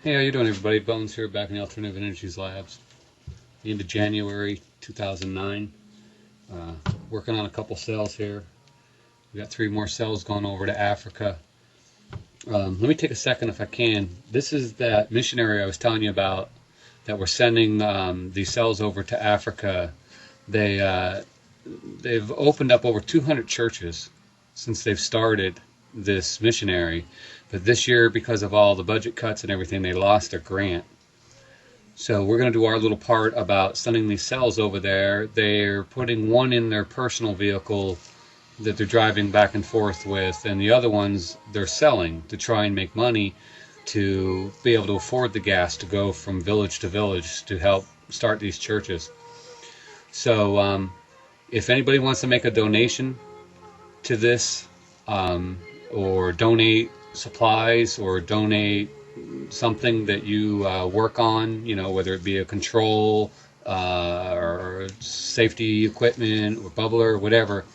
Hey, how you doing, everybody? Bones here, back in the Alternative Energies Labs. The end of January 2009. Working on a couple cells here. We got 3 more cells going over to Africa. Let me take a second, if I can. This is that missionary I was telling you about that we're sending these cells over to Africa. They've opened up over 200 churches since they've started this missionary. But this year, because of all the budget cuts and everything, they lost their grant. So we're going to do our little part about sending these cells over there. They're putting one in their personal vehicle that they're driving back and forth with, and the other ones they're selling to try and make money to be able to afford the gas to go from village to village to help start these churches. So if anybody wants to make a donation to this, or donate supplies, or donate something that you work on, you know, whether it be a control or safety equipment or bubbler or whatever,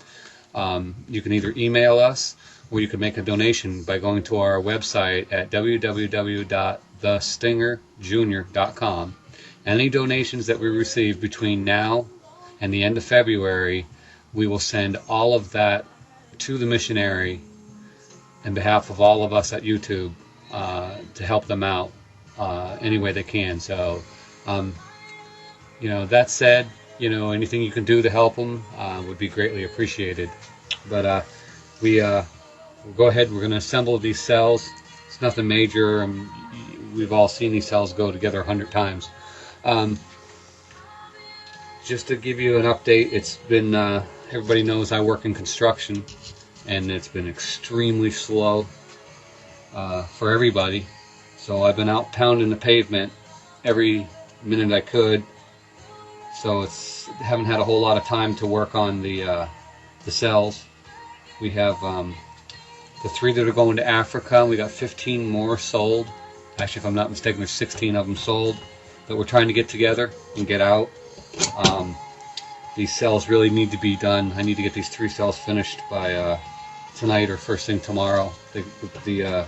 you can either email us or you can make a donation by going to our website at www.thestingerjr.com. Any donations that we receive between now and the end of February, we will send all of that to the missionary on behalf of all of us at YouTube to help them out any way they can. So, you know, that said, you know, anything you can do to help them would be greatly appreciated. But we'll go ahead. We're going to assemble these cells. It's nothing major. We've all seen these cells go together 100 times. Just to give you an update, it's been everybody knows I work in construction, and it's been extremely slow for everybody. So I've been out pounding the pavement every minute I could. So haven't had a whole lot of time to work on the cells. We have the 3 that are going to Africa. We got 15 more sold. Actually, if I'm not mistaken, there's 16 of them sold that we're trying to get together and get out. These cells really need to be done. I need to get these 3 cells finished by tonight or first thing tomorrow. The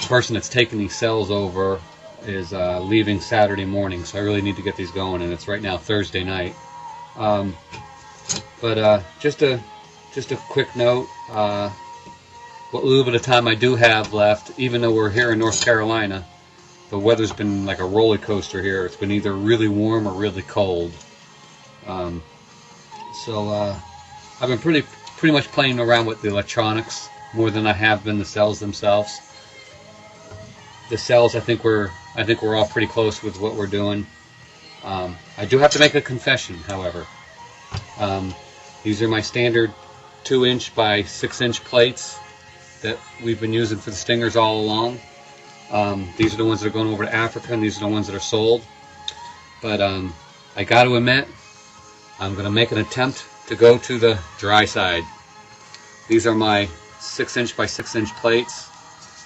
person that's taking these cells over is leaving Saturday morning, so I really need to get these going, and it's right now Thursday night. But just a quick note, what little bit of time I do have left, even though we're here in North Carolina, the weather's been like a roller coaster here. It's been either really warm or really cold. So I've been pretty much playing around with the electronics more than I have been the cells themselves. The cells, I think we're all pretty close with what we're doing. I do have to make a confession, however. These are my standard 2-inch by 6-inch plates that we've been using for the Stingers all along. These are the ones that are going over to Africa, and these are the ones that are sold. But I got to admit, I'm going to make an attempt to go to the dry side. These are my 6-inch by 6-inch plates.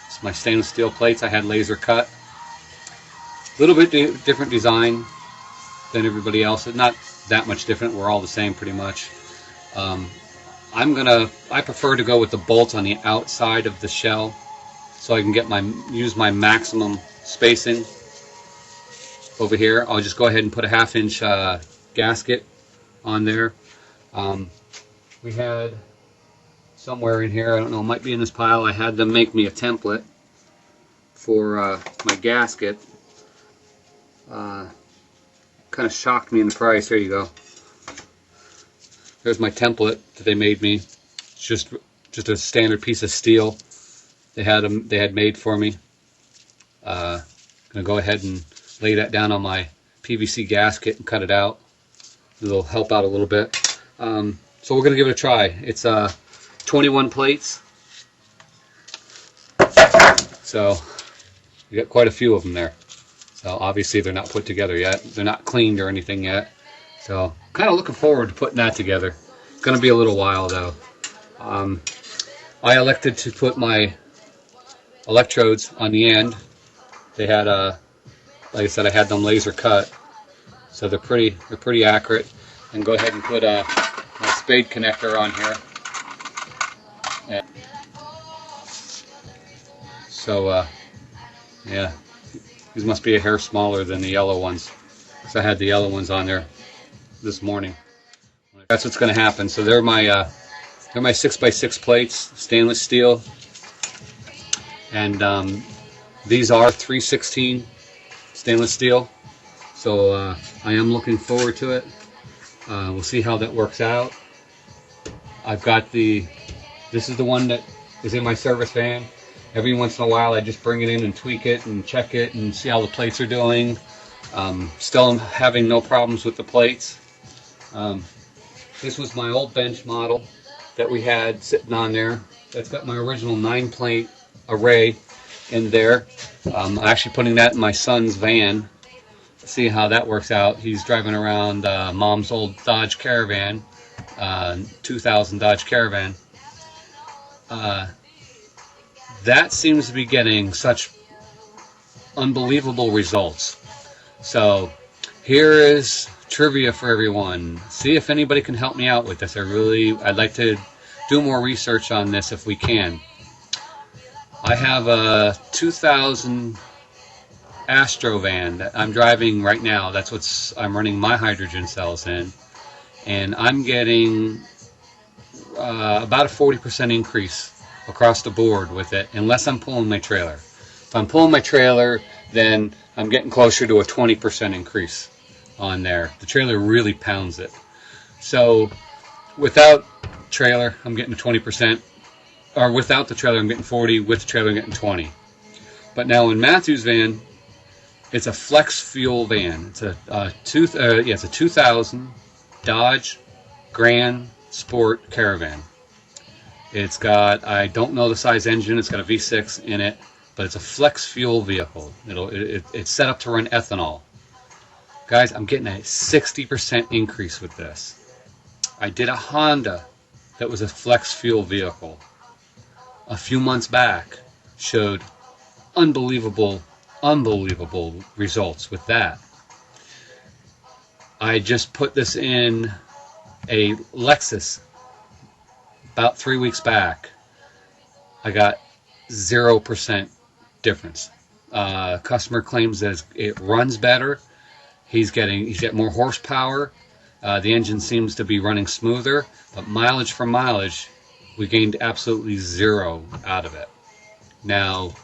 It's my stainless steel plates I had laser cut. A little bit different design than everybody else. Not that much different. We're all the same pretty much. I prefer to go with the bolts on the outside of the shell, so I can get use my maximum spacing over here. I'll just go ahead and put a 1/2-inch gasket on there. We had somewhere in here, I don't know, it might be in this pile, I had them make me a template for my gasket. Kind of shocked me in the price. There you go. There's my template that they made me. It's just a standard piece of steel they had made for me. Gonna go ahead and lay that down on my PVC gasket and cut it out. It'll help out a little bit. So we're gonna give it a try. It's 21 plates. So you got quite a few of them there. So obviously they're not put together yet. They're not cleaned or anything yet. So kind of looking forward to putting that together. It's going to be a little while though. I elected to put my electrodes on the end. They had like I said, I had them laser cut, so they're pretty accurate. And go ahead and put my spade connector on here. And so yeah, These must be a hair smaller than the yellow ones, because I had the yellow ones on there this morning. That's what's going to happen. So they're my 6x6 plates, stainless steel, and these are 316 stainless steel. So I am looking forward to it. We'll see how that works out. I've got this is the one that is in my service van. Every once in a while I just bring it in and tweak it and check it and see how the plates are doing. Still having no problems with the plates. This was my old bench model that we had sitting on there. That's got my original 9-plate array in there. I'm actually putting that in my son's van. See how that works out. He's driving around Mom's old Dodge Caravan, 2000 Dodge Caravan. That seems to be getting such unbelievable results. So here is trivia for everyone. See if anybody can help me out with this. I'd like to do more research on this if we can. I have a 2000 Astro van that I'm driving right now. That's what I'm running my hydrogen cells in, and I'm getting about a 40% increase across the board with it, unless I'm pulling my trailer. If I'm pulling my trailer, then I'm getting closer to a 20% increase on there. The trailer really pounds it. So without trailer, I'm getting a 20%, or without the trailer, I'm getting 40. With the trailer, I'm getting 20. But now in Matthew's van, it's a flex fuel van. It's a 2000 Dodge Grand Sport Caravan. It's got, I don't know the size engine, it's got a V6 in it, but it's a flex fuel vehicle. It's set up to run ethanol. Guys, I'm getting a 60% increase with this. I did a Honda that was a flex fuel vehicle a few months back, showed unbelievable results with that. I just put this in a Lexus about 3 weeks back. I got 0% difference. Customer claims that it runs better. He's getting more horsepower. The engine seems to be running smoother, but mileage for mileage, we gained absolutely 0 out of it. Now,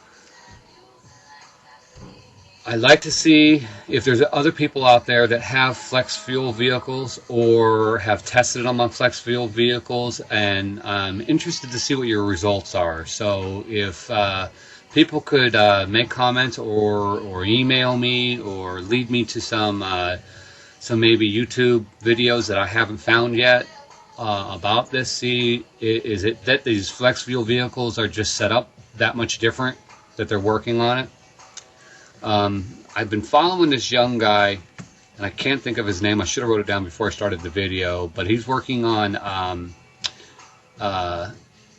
I'd like to see if there's other people out there that have flex fuel vehicles or have tested them on flex fuel vehicles, and I'm interested to see what your results are. So if people could make comments or email me or lead me to some maybe YouTube videos that I haven't found yet about this. See, is it that these flex fuel vehicles are just set up that much different, that they're working on it? I've been following this young guy, and I can't think of his name. I should have wrote it down before I started the video, but he's working on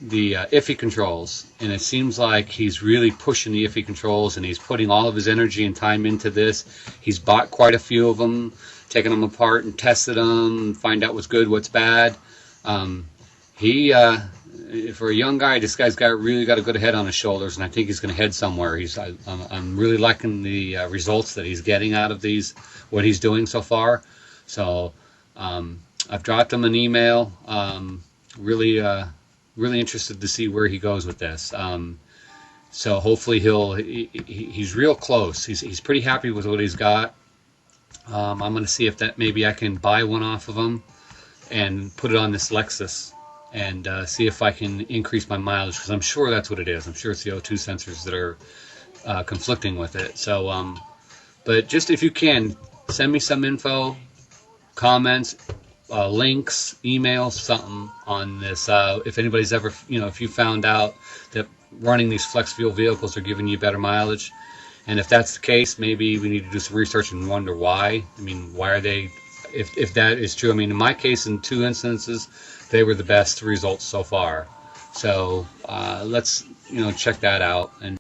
the IFI controls, and it seems like he's really pushing the IFI controls, and he's putting all of his energy and time into this. He's bought quite a few of them, taken them apart and tested them, find out what's good, what's bad. For a young guy, this guy's really got a good head on his shoulders, and I think he's going to head somewhere. I'm really liking the results that he's getting out of what he's doing so far. So I've dropped him an email. Really interested to see where he goes with this. So hopefully he's real close. He's pretty happy with what he's got. I'm going to see if maybe I can buy one off of him and put it on this Lexus, and see if I can increase my mileage, because I'm sure that's what it is. I'm sure it's the O2 sensors that are conflicting with it. So, but just if you can, send me some info, comments, links, emails, something on this. If anybody's ever, if you found out that running these flex fuel vehicles are giving you better mileage, and if that's the case, maybe we need to do some research and wonder why. I mean, why are they? If that is true, I mean, in my case, in 2 instances, they were the best results so far. So let's check that out. And